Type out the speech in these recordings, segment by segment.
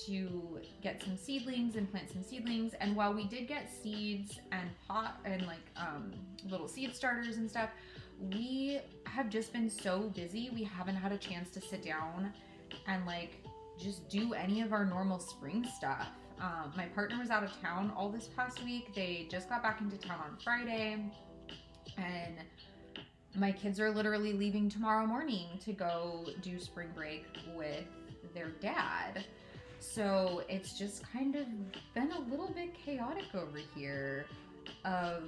to get some seedlings and plant some seedlings. And while we did get seeds and pot and like little seed starters and stuff, we have just been so busy. We haven't had a chance to sit down and like just do any of our normal spring stuff. My partner was out of town all this past week. They just got back into town on Friday, and my kids are literally leaving tomorrow morning to go do spring break with their dad. So it's just kind of been a little bit chaotic over here of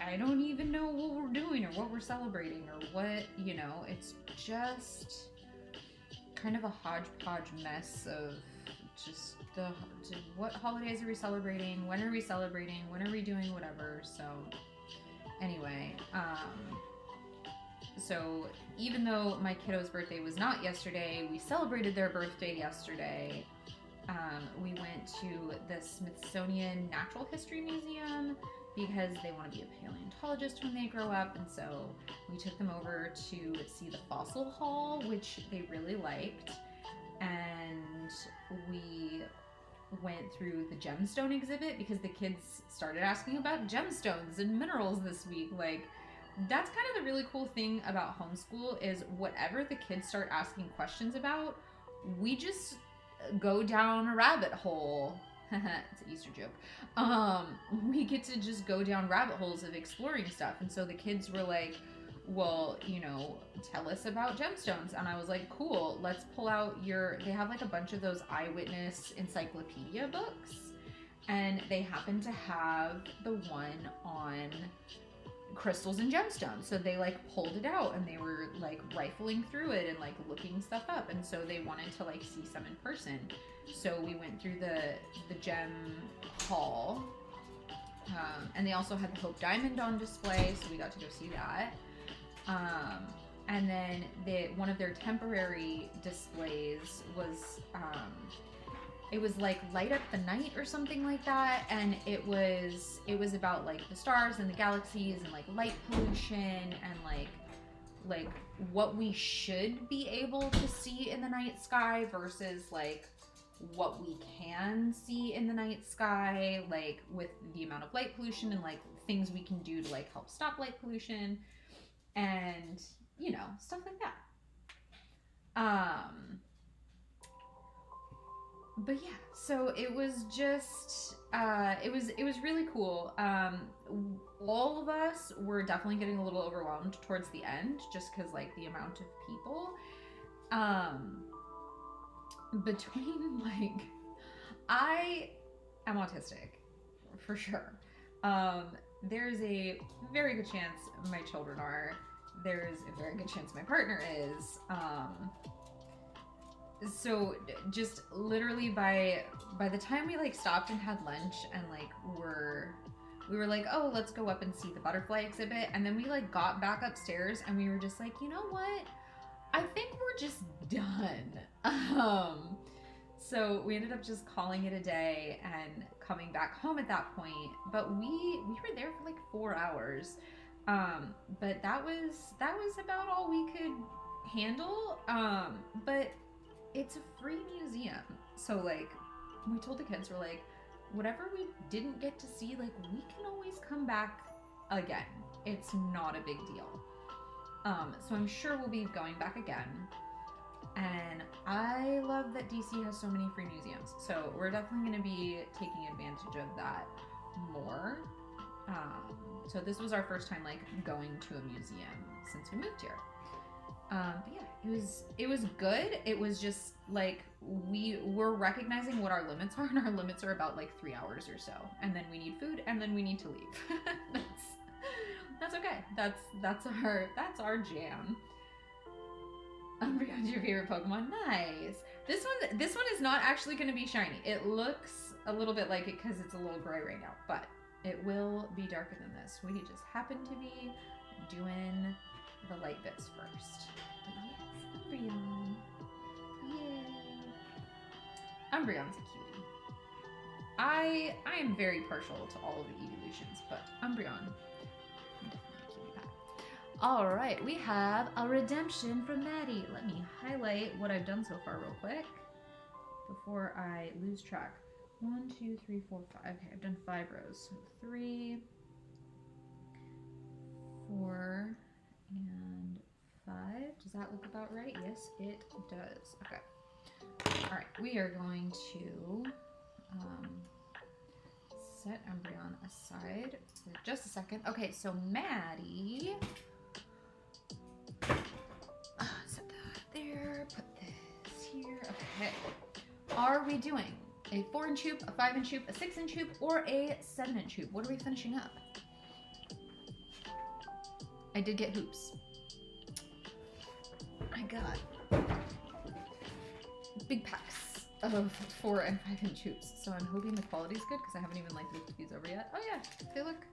I don't even know what we're doing or what we're celebrating or what, you know, it's just kind of a hodgepodge mess of just what holidays are we celebrating, when are we celebrating, when are we doing whatever. So anyway, so even though my kiddo's birthday was not yesterday, we celebrated their birthday yesterday. We went to the Smithsonian Natural History Museum because they want to be a paleontologist when they grow up, and so we took them over to see the fossil hall, which they really liked, and we went through the gemstone exhibit because the kids started asking about gemstones and minerals this week. Like, that's kind of the really cool thing about homeschool is whatever the kids start asking questions about, we just go down a rabbit hole. It's an Easter joke. We get to just go down rabbit holes of exploring stuff. And so the kids were like, well, you know, tell us about gemstones. And I was like, cool, let's pull out they have like a bunch of those eyewitness encyclopedia books. And they happen to have the one on crystals and gemstones. So they like pulled it out and they were like rifling through it and like looking stuff up. And so they wanted to like see some in person. So we went through the gem hall. And they also had the Hope Diamond on display, so we got to go see that. And then one of their temporary displays was it was like Light Up the Night or something like that, and it was about like the stars and the galaxies and like light pollution and like what we should be able to see in the night sky versus like what we can see in the night sky, like with the amount of light pollution and like things we can do to like help stop light pollution and, you know, stuff like that. But yeah, so it was just it was really cool. All of us were definitely getting a little overwhelmed towards the end just because like the amount of people. Between like I am autistic for sure. There's a very good chance my children are. There's a very good chance my partner is. So just literally by the time we like stopped and had lunch and like we were like, oh, let's go up and see the butterfly exhibit, and then we like got back upstairs and we were just like, you know what, I think we're just done. So we ended up just calling it a day and coming back home at that point, but we were there for like 4 hours. But that was about all we could handle. But it's a free museum, so like we told the kids, we're like, whatever we didn't get to see, like we can always come back again. It's not a big deal. So I'm sure we'll be going back again. And I love that DC has so many free museums, so we're definitely going to be taking advantage of that more. So this was our first time like going to a museum since we moved here. But yeah, it was good. It was just like we were recognizing what our limits are, and our limits are about like 3 hours or so, and then we need food, and then we need to leave. That's okay. That's our jam. Umbreon's your favorite Pokemon. Nice. This one is not actually going to be shiny. It looks a little bit like it because it's a little gray right now, but it will be darker than this. We just happen to be doing the light bits first. But yes, Umbreon. Yay. Umbreon's a cutie. I am very partial to all of the evolutions, but Umbreon, definitely a cutie pie. All right, we have a redemption from Maddie. Let me highlight what I've done so far real quick. before I lose track. 1, 2, 3, 4, 5. Okay, I've done 5 rows. So 3, 4, and 5. Does that look about right? Yes, it does. Okay. All right, we are going to set Umbreon aside for just a second. Okay, so Maddie, set that there, put this here. Okay, are we doing a 4-inch hoop, a 5-inch hoop, a 6-inch hoop, or a 7-inch hoop? What are we finishing up? I did get hoops. I got big packs of 4 and 5-inch hoops, so I'm hoping the quality's good because I haven't even like looked these over yet. Oh yeah, they look